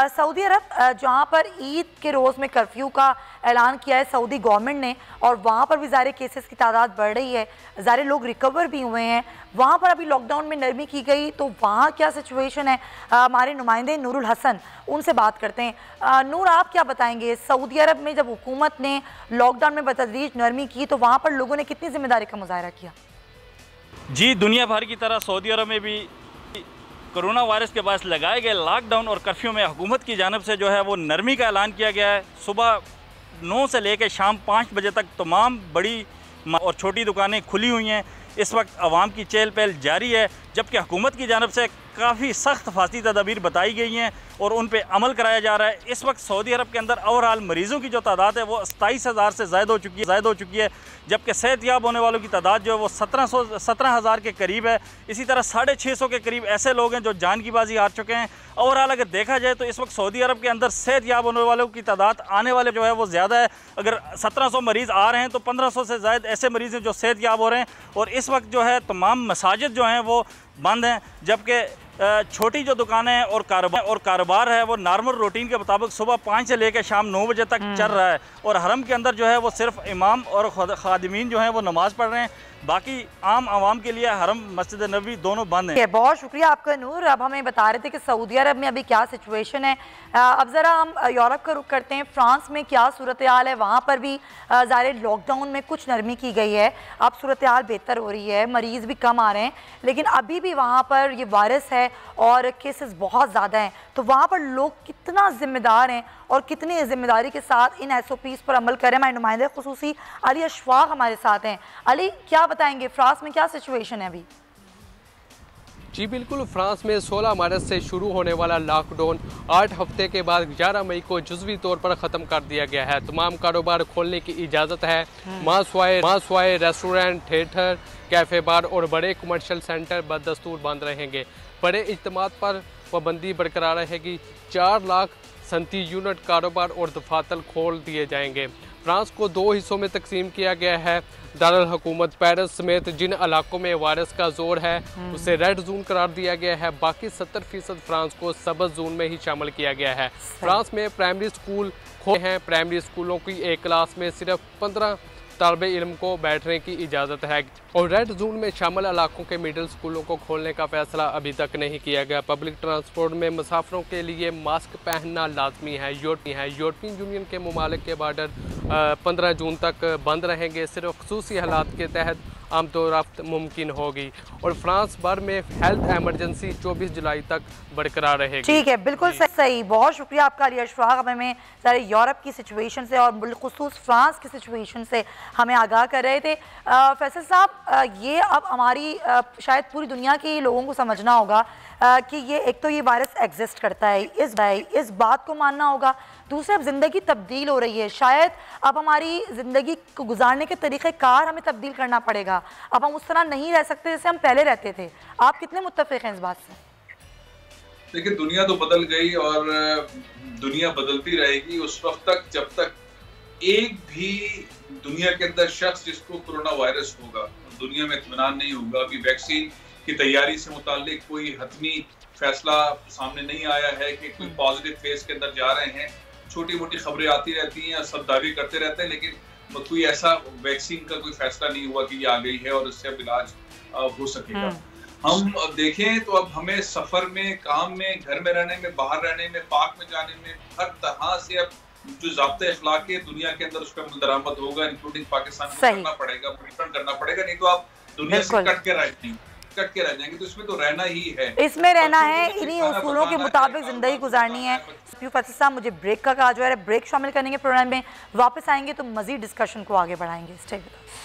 Speaker 2: सऊदी अरब जहाँ पर ईद के रोज़ में कर्फ्यू का ऐलान किया है सऊदी गवर्नमेंट ने, और वहाँ पर भी ज़ाहिर केसेस की तादाद बढ़ रही है, ज़ाहिर लोग रिकवर भी हुए हैं, वहाँ पर अभी लॉकडाउन में नरमी की गई, तो वहाँ क्या सिचुएशन है? हमारे नुमाइंदे नूरुल हसन, उनसे बात करते हैं। नूर, आप क्या बताएंगे, सऊदी अरब में जब हुकूमत ने लॉकडाउन में बतदरीज नरमी की तो वहाँ पर लोगों ने कितनी जिम्मेदारी का मुजाहरा किया?
Speaker 7: जी, दुनिया भर की तरह सऊदी अरब में भी कोरोना वायरस के बायस लगाए गए लॉकडाउन और कर्फ्यू में हुकूमत की जानिब से जो है वो नरमी का ऐलान किया गया है। सुबह 9 से लेकर शाम 5 बजे तक तमाम बड़ी और छोटी दुकानें खुली हुई हैं। इस वक्त आवाम की चहल पहल जारी है, जबकि हुकूमत की जानिब से काफ़ी सख्त हिफाजती तदाबीर बताई गई हैं और उन पर अमल कराया जा रहा है। इस वक्त सऊदी अरब के अंदर ओवरऑल मरीज़ों की जो तादाद है वो 27,000 से ज़ायद हो चुकी है, जबकि सेहतयाब होने वालों की तादाद जो है वो 17,000 के करीब है। इसी तरह 650 के करीब ऐसे लोग हैं जो जान की बाजी हार चुके हैं। ओवरऑल अगर देखा जाए तो इस वक्त सऊदी अरब के अंदर सेहतयाब होने वालों की तादाद आने वाले जो है वो ज़्यादा है। अगर 1700 मरीज़ आ रहे हैं तो 1500 से ज़ायद ऐसे मरीज़ हैं जो सेहतयाब हो रहे हैं। और इस वक्त जो है तमाम मसाजिद जो हैं वो बंद हैं, जबकि छोटी जो दुकानें और कारोबार है वो नॉर्मल रूटीन के मुताबिक सुबह 5 से लेकर शाम 9 बजे तक चल रहा है। और हरम के अंदर जो है वो सिर्फ इमाम और खादिमीन जो हैं वो नमाज पढ़ रहे हैं, बाकी आम आवाम के लिए हरम मस्जिद नबी दोनों बंद हैं।
Speaker 2: बहुत शुक्रिया आपका नूर। अब हमें बता रहे थे कि सऊदी अरब में अभी क्या सिचुएशन है। अब ज़रा हम यूरोप का रुख करते हैं। फ्रांस में क्या सूरत हाल है? वहाँ पर भी ज़ाहिर लॉकडाउन में कुछ नरमी की गई है, अब सूरत हाल बेहतर हो रही है, मरीज़ भी कम आ रहे हैं, लेकिन अभी भी वहाँ पर ये वायरस है और केसेस बहुत ज़्यादा हैं। तो वहाँ पर लोग कितना ज़िम्मेदार हैं और कितनी ज़िम्मेदारी के साथ इन SOPs पर अमल करें? हमारे नुमाइंदे खुसूसी अली अशफाक हमारे साथ हैं। अली, क्या बताएंगे फ्रांस में क्या सिचुएशन है अभी?
Speaker 8: जी बिल्कुल, फ्रांस में 16 मार्च से शुरू होने वाला लॉकडाउन 8 हफ्ते के बाद 11 मई को जुज़वी तौर पर ख़त्म कर दिया गया है। तमाम कारोबार खोलने की इजाज़त है। मांसवाए रेस्टोरेंट, थिएटर, कैफ़े बार और बड़े कमर्शियल सेंटर बदस्तूर बंद रहेंगे। बड़े इज्तिमात पर पाबंदी बरकरार रहेगी। 4,37,000 यूनिट कारोबार और दफातर खोल दिए जाएंगे। फ्रांस को 2 हिस्सों में तकसीम किया गया है। दारुल हुकूमत पेरिस समेत जिन इलाकों में वायरस का जोर है उसे रेड जोन करार दिया गया है। बाकी 70% फ्रांस को सबज जोन में ही शामिल किया गया है। फ्रांस में प्राइमरी स्कूल खोले हैं। प्राइमरी स्कूलों की एक क्लास में सिर्फ 15 तालिबे इल्म को बैठने की इजाज़त है और रेड जोन में शामिल इलाकों के मिडिल स्कूलों को खोलने का फैसला अभी तक नहीं किया गया। पब्लिक ट्रांसपोर्ट में मुसाफिरों के लिए मास्क पहनना लाजमी है। यूरोपियन यूनियन के ममालिक के बॉर्डर 15 जून तक बंद रहेंगे। सिर्फ खुसूसी हालात के तहत आमदोरफ्त मुमकिन होगी और फ्रांस भर में हेल्थ एमरजेंसी 24 जुलाई तक बरकरार रहेगी। ठीक
Speaker 2: है, बिल्कुल सही। बहुत शुक्रिया आपका अली अशफाक, हमें सारे यूरोप की सिचुएशन से और बिलखुसूस फ्रांस की सिचुएशन से हमें आगाह कर रहे थे। फैसल साहब, ये अब हमारी शायद पूरी दुनिया के लोगों को समझना होगा कि ये एक तो ये वायरस एग्जिस्ट करता है, इस बात को मानना होगा। दूसरे, अब ज़िंदगी तब्दील हो रही है, शायद अब हमारी ज़िंदगी को गुजारने के तरीक़ेकार हमें तब्दील करना पड़ेगा। अब हम उस तरह नहीं रह सकते जैसे हम पहले रहते थे। आप कितने मुत्तफ़िक़ हैं इस बात से?
Speaker 4: देखिए, दुनिया तो बदल गई और दुनिया बदलती रहेगी उस वक्त तक जब तक एक भी दुनिया के अंदर शख्स जिसको कोरोना वायरस होगा, दुनिया में इत्मीनान नहीं होगा। अभी वैक्सीन की तैयारी से मुताल्लिक कोई हतमी फैसला सामने नहीं आया है कि कोई पॉजिटिव फेज के अंदर जा रहे हैं। छोटी मोटी खबरें आती रहती हैं, सब दावे करते रहते हैं, लेकिन कोई ऐसा वैक्सीन का कोई फैसला नहीं हुआ कि ये आ गई है और इससे अब इलाज हो सकेगा। हम देखें तो अब हमें सफर में, काम में, घर में रहने में, बाहर रहने में, पार्क में जाने में, हर तरह से अब जो ज़ाब्ते अखलाक है दुनिया के अंदर उस पर अमल दरामद होगा, इंक्लूडिंग पाकिस्तान को करना पड़ेगा, रिटर्न करना पड़ेगा, नहीं तो आप दुनिया से कट के रह जाएंगे। तो इसमें तो रहना ही है,
Speaker 2: इसमें रहना है, इन्हीं उसूलों के मुताबिक जिंदगी गुजारनी है। साहब मुझे ब्रेक का कहा जा रहा है, ब्रेक शामिल करेंगे प्रोग्राम में, वापस आएंगे तो मजीद डिस्कशन को आगे बढ़ाएंगे। Stay with us.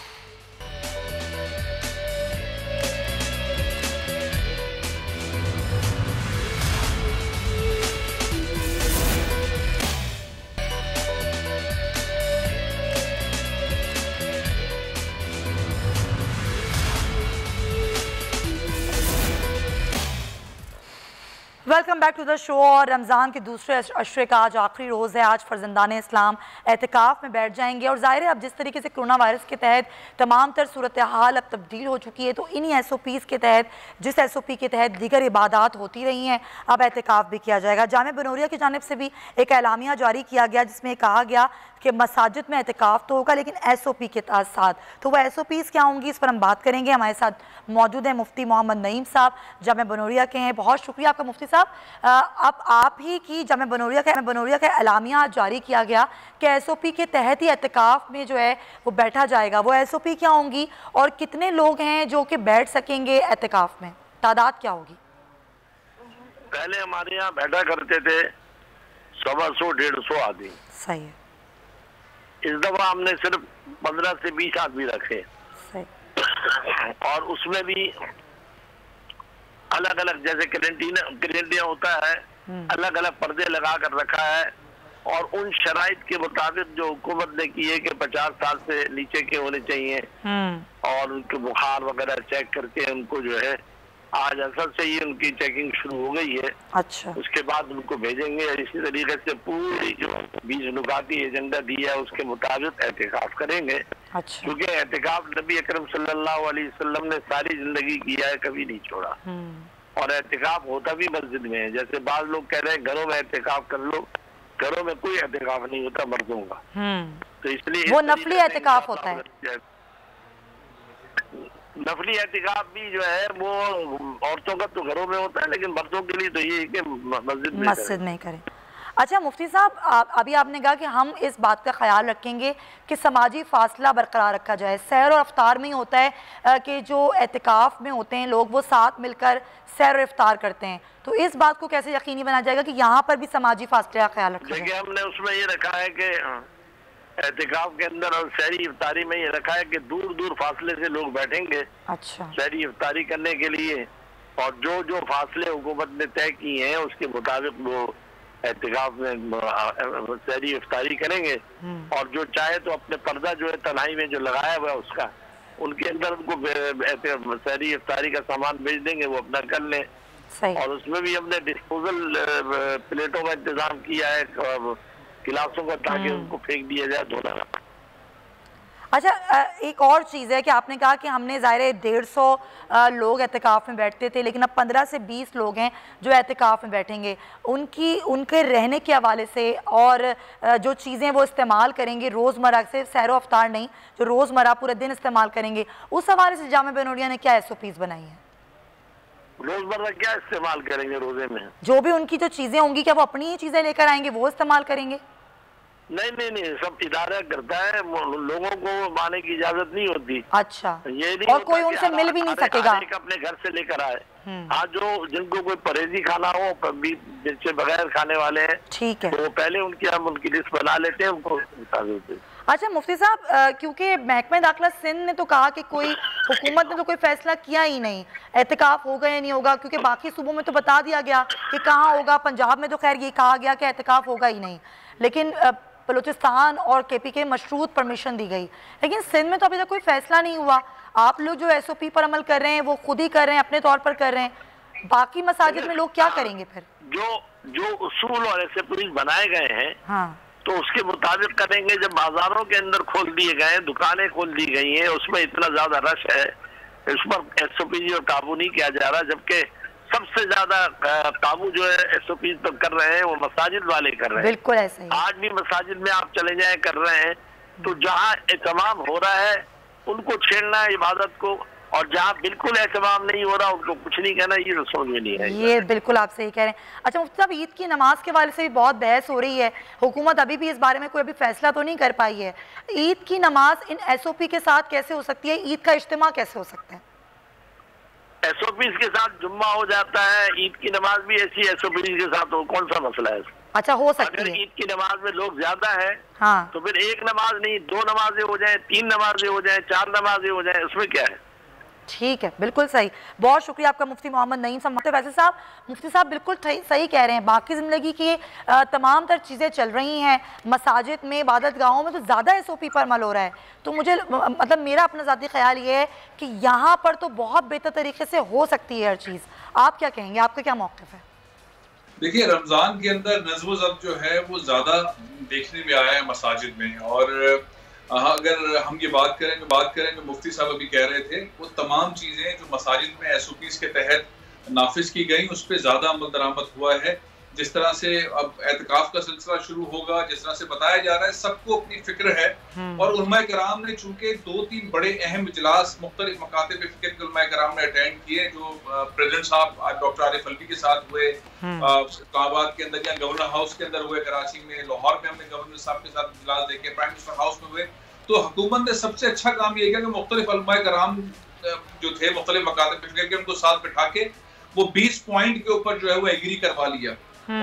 Speaker 2: Welcome back to the show. और रमज़ान के दूसरे अशरे का आज आखिरी रोज़ है। आज फर्जंदान इस्लाम एहतिकाफ में बैठ जाएंगे और ज़ाहिर है अब जिस तरीके से कोरोना वायरस के तहत तमाम तर सूरत हाल अब तब्दील हो चुकी है, तो इन्हीं SOPs के तहत, जिस SOP के तहत दीगर इबादात होती रही हैं, अब एहतिकाफ भी किया जाएगा। जामे बनूरिया की जानिब से भी एक एलामिया जारी किया गया जिसमें कहा गया कि मसाजिद में एहतिकाफ तो होगा लेकिन SOP के साथ। तो वह SOPs क्या होंगी, इस पर हम बात करेंगे। हमारे साथ मौजूद हैं मुफ्ती मोहम्मद नईम साहब, जामे बनूरिया के हैं। बहुत शुक्रिया आपका मुफ्ती साहब। अब आप ही की जामे बनूरिया का एलामिया जारी किया गया कि SOP के तहत ही एहतिकाफ में जो है वो बैठा जाएगा। वो SOP क्या होंगी और कितने लोग हैं जो कि बैठ सकेंगे एहतिकाफ में, तादाद क्या होगी?
Speaker 9: पहले हमारे यहाँ बैठा करते थे 100-150 आदमी।
Speaker 2: सही है।
Speaker 9: इस दफा हमने सिर्फ 15 से 20 आदमी रखे।
Speaker 2: सही।
Speaker 9: और उसमें भी अलग अलग, जैसे क्रेंटिया होता है, अलग अलग पर्दे लगा कर रखा है और उन शराइत के मुताबिक जो हुकूमत ने की है कि 50 साल से नीचे के होने चाहिए और उनके बुखार वगैरह चेक करके उनको जो है आज असल से ही उनकी चेकिंग शुरू हो गई है।
Speaker 2: अच्छा।
Speaker 9: उसके बाद उनको भेजेंगे। इसी तरीके से पूरी जो 20 नुकाती एजेंडा दिया है उसके मुताबिक एहतिकाफ करेंगे।
Speaker 2: अच्छा।
Speaker 9: क्योंकि एहतिकाफ नबी अकरम सल्लल्लाहु अलैहि वसल्लम ने सारी जिंदगी किया है, कभी नहीं छोड़ा। और एहतिकाफ होता भी मस्जिद में है। जैसे बाद लोग कह रहे हैं घरों में एहतिकाफ कर लो, घरों में कोई एहतिकाफ नहीं होता मर्दों का। तो इसलिए
Speaker 2: वो नफली एहतिकाफ होता है।
Speaker 9: नफली एहतिकाफ भी जो है वो औरतों का तो घरों में होता है, लेकिन मर्दों के लिए तो ये है कि मस्जिद में करें।
Speaker 2: अच्छा मुफ्ती साहब, अभी आपने कहा कि हम इस बात का ख्याल रखेंगे कि समाजी फासला बरकरार रखा जाए। सैर और इफ्तार में ही होता है कि जो एहतिकाफ में होते हैं लोग वो साथ मिलकर सैर और इफ्तार करते हैं, तो इस बात को कैसे यकीनी बनाया जाएगा कि यहाँ पर भी समाजी फासले का ख्याल रखा जाए?
Speaker 9: देखिए, हमने उसमें ये रखा है कि एहतिकाफ के अंदर और सहरी इफ्तारी में ये रखा है कि दूर दूर फासले से लोग बैठेंगे।
Speaker 2: अच्छा।
Speaker 9: सहरी इफ्तारी करने के लिए, और जो जो फासले हुकूमत ने तय किए हैं उसके मुताबिक वो एहतिकाफ में सहरी इफ्तारी करेंगे। और जो चाहे तो अपने पर्दा जो है तन्हाई में जो लगाया हुआ है उसका, उनके अंदर उनको सहरी इफ्तारी का सामान भेज देंगे, वो अपना कर लें। और उसमें भी हमने डिस्पोजल प्लेटों का इंतजाम किया है, गिलासों का, ताकि उनको फेंक दिया जाए धोना।
Speaker 2: अच्छा, एक और चीज़ है कि आपने कहा कि हमने ज़ाहिर 150 लोग एहतिकाफ में बैठते थे, लेकिन अब 15 से 20 लोग हैं जो एहतिकाफ में बैठेंगे। उनके रहने के हवाले से और जो चीज़ें वो इस्तेमाल करेंगे रोज़मर्रा से, सैर व अफ्तार नहीं, जो रोज़मर्रा पूरे दिन इस्तेमाल करेंगे, उस हवाले से जामे बनूरिया ने क्या SOPs बनाई हैं?
Speaker 9: रोज़मर्रा क्या इस्तेमाल करेंगे रोजे में? जो
Speaker 2: भी उनकी जो चीज़ें होंगी, क्या वो अपनी ही चीज़ें लेकर आएंगे, वो इस्तेमाल करेंगे?
Speaker 9: नहीं, सब इदारा करता है, लोगों को आने की इजाजत नहीं होती।
Speaker 2: अच्छा।
Speaker 9: ये नहीं,
Speaker 2: और कोई उनसे मिल भी नहीं सकेगा,
Speaker 9: अपने घर से लेकर आए। हाँ, जो जिनको कोई परहेजी खाना हो, जिनसे बगैर खाने वाले हैं,
Speaker 2: ठीक है,
Speaker 9: तो पहले हम उनकी लिस्ट बना लेते हैं, उनको।
Speaker 2: अच्छा मुफ्ती साहब, क्योंकि महकमा दाखिला सिंध ने तो कहा कि कोई हुकूमत ने तो कोई फैसला किया ही नहीं एहतिकाफ होगा या नहीं होगा, क्योंकि बाकी सूबों में तो बता दिया गया कि कहाँ होगा। पंजाब में तो खैर ये कहा गया कि एहतिकाफ होगा ही नहीं, लेकिन बलूचिस्तान और KP के मशरूत परमिशन दी गई, लेकिन सिंध में तो अभी तक कोई फैसला नहीं हुआ। आप लोग जो SOP पर अमल कर रहे हैं वो खुद ही कर रहे हैं, अपने तौर पर कर रहे हैं, बाकी मसाजिद में लोग क्या करेंगे फिर?
Speaker 9: जो उसूल और SOP बनाए गए हैं,
Speaker 2: हाँ,
Speaker 9: तो उसके मुताबिक करेंगे। जब बाजारों के अंदर खोल दिए गए, दुकानें खोल दी गई हैं, उसमें इतना ज्यादा रश है, इस पर SOP और काबू नहीं किया जा रहा, जबकि सबसे ज्यादा काबू जो है SOP पर कर रहे हैं वो मसाजिद वाले कर रहे हैं।
Speaker 2: बिल्कुल ऐसे ही।
Speaker 9: आज भी मसाजिद में आप चले जाए कर रहे हैं, तो जहाँ इत्माम हो रहा है उनको छेड़ना, इबादत को और जहाँ बिल्कुल एहतमाम नहीं हो रहा उनको कुछ नहीं कहना, ये तो समझ में नहीं है।
Speaker 2: ये बिल्कुल आप सही कह रहे हैं। अच्छा मुफ्ती साहब, ईद की नमाज के वाले से भी बहुत बहस हो रही है, हुकूमत अभी भी इस बारे में कोई अभी फैसला तो नहीं कर पाई है। ईद की नमाज इन SOP के साथ कैसे हो सकती है, ईद का इज्तिमा कैसे हो सकता है?
Speaker 9: SOP के साथ जुम्मा हो जाता है, ईद की नमाज भी ऐसी SOP के साथ हो, कौन सा मसला है?
Speaker 2: अच्छा हो सकती
Speaker 9: है।
Speaker 2: है
Speaker 9: ईद की नमाज में लोग ज्यादा है,
Speaker 2: हाँ,
Speaker 9: तो फिर एक नमाज नहीं 2 नमाजें हो जाए, 3 नमाजें हो जाए, 4 नमाजें हो जाए, उसमें क्या है?
Speaker 2: ठीक है, बिल्कुल सही। बहुत शुक्रिया आपका मुफ्ती मोहम्मद नईम साहब। वैसे साहब, मुफ्ती साहब बिल्कुल सही कह रहे हैं, बाकी ज़िंदगी की तमाम तर चीज़ें चल रही हैं, मसाजिद में, इबादत गाहों में तो ज़्यादा SOP पर अमल हो रहा है। तो मुझे मतलब मेरा अपना ज़ाती ख्याल ये है कि यहाँ पर तो बहुत बेहतर तरीके से हो सकती है हर चीज़। आप क्या कहेंगे, आपका क्या मौक़िफ़ है?
Speaker 4: देखिए, रमज़ान के अंदर नज़्म ज़ब्त जो है वो ज़्यादा देखने में आया है मसाजिद में। और अगर हम ये बात करें जो मुफ्ती साहब अभी कह रहे थे, वो तमाम चीज़ें जो मसाजिद में SOPs के तहत नाफिज की गई उस पर ज़्यादा अमल दरामद हुआ है। जिस तरह से अब एतकाफ का सिलसिला शुरू होगा, जिस तरह से बताया जा रहा है, सबको अपनी फिक्र है। और उलमाए कराम ने चूंकि 2-3 बड़े अहम इजलास मुख्तलिफ मकातिब फिक्र के उलमाए कराम ने अटेंड किए, जो प्रेसिडेंट साहब डॉक्टर आरिफ अलवी के साथ हुए, इस्लामाबाद के अंदर या गवर्नर हाउस के अंदर हुए, कराची में, लाहौर में हमने गवर्नर साहब के साथ इजलास देखे, प्राइम मिनिस्टर हाउस में हुए। तो हुकूमत ने सबसे अच्छा काम ये किया कि मुख्तलिफ उलमाए कराम जो थे मुख्तलिफ मकातिब फिक्र के, उनको साथ बिठा के वो 20 पॉइंट के ऊपर जो है वो एग्री करवा लिया।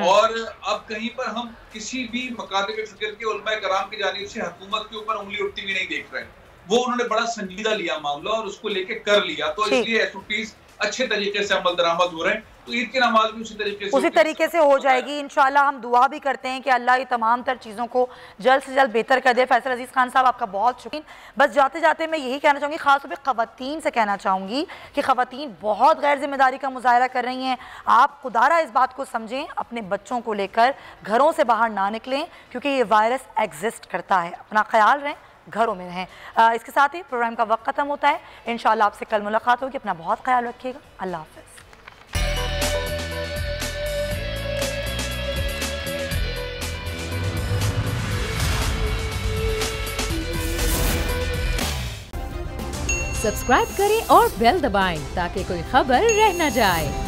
Speaker 4: और अब कहीं पर हम किसी भी मकातिब फिक्र के उलमाए कराम की जानिब से हुकूमत के ऊपर उंगली उठती हुई नहीं देख रहे। वो उन्होंने बड़ा संजीदा लिया मामला और उसको लेके कर लिया, तो इसलिए SOPs अच्छे तरीके से अमल दरामद हो रहे हैं। तो ईद की नमाज भी उसी तरीके से हो जाएगी इंशाल्लाह। हम दुआ भी करते हैं कि अल्लाह ये तमाम तर चीज़ों को जल्द से जल्द बेहतर कर दे। फैसल अजीज़ खान साहब, आपका बहुत शुक्रिया। बस जाते जाते मैं यही कहना चाहूँगी, ख़ास तौर पर ख़वातीन से कहना चाहूँगी कि ख़वातीन बहुत गैर जिम्मेदारी का मुजाहरा कर रही हैं। आप खुदारा इस बात को समझें, अपने बच्चों को लेकर घरों से बाहर ना निकलें, क्योंकि ये वायरस एग्जिस्ट करता है। अपना ख्याल रहें, घरों में रहें। इसके साथ ही प्रोग्राम का वक्त ख़त्म होता है। इंशाल्लाह आपसे कल मुलाकात होगी। अपना बहुत ख्याल रखिएगा। अल्लाह हाफ़िज़।
Speaker 1: सब्सक्राइब करें और बेल दबाएं ताकि कोई खबर रह न जाए।